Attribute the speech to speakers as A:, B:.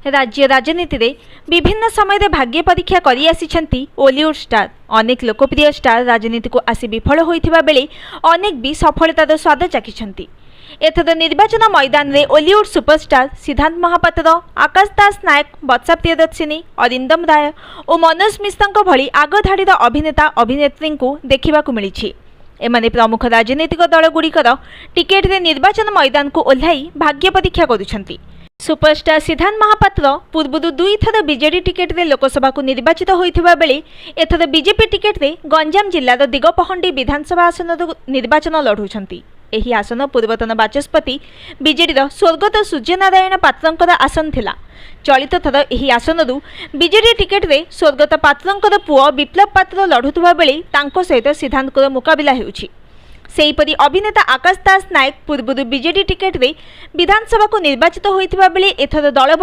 A: राज्य राजनीति रे विभिन्न समय भाग्य परीक्षा करी आसिछंती ओलीवुड स्टार। अनेक लोकप्रिय स्टार राजनीति को आसी विफल होइथिबा बेले अनेक भी सफलतार स्वाद चाखिछंती। एथर निर्वाचन मैदान रे ओलीवुड सुपरस्टार सिद्धांत महापात्र, आकाश दास नायक, बत्सा प्रियदर्शिनी, अरिंदम राय और मनोज मिश्रଙ୍କ भली आगधाड़ीर अभिनेता अभिनेत्री को देखा मिली। एमाने प्रमुख राजनीतिक दलगुड़िकर टिकेट रे निर्वाचन मैदान को ओह्लाई भाग्य परीक्षा करुछंती। सुपरस्टार सिद्धांत महापात्र पूर्व 2 थर बीजेडी टिकेट रे लोकसभा को निर्वाचित होइथिबा बेले एथर बीजेपी टिकेट रे गंजाम जिल्लार दिगपहंडी विधानसभा आसन निर्वाचन लढुछंती। एही आसन पूर्वतन बाचस्पति बीजेडीर स्वर्गत सूर्यनारायण पात्रंकर आसन थिला। चलित थर एही आसनरू बीजेडी टिकेट रे स्वर्गत पात्रंकर पुओ विप्लव पात्र लढुथुबा बेले तांको सहित सिद्धांतकर मुकाबिला हेउछि। सेहीपरि अभिनेता आकाश दास नायक पूर्व बीजेडी टिकेट रे विधानसभा को निर्वाचित होइथिबा बेले एथर दल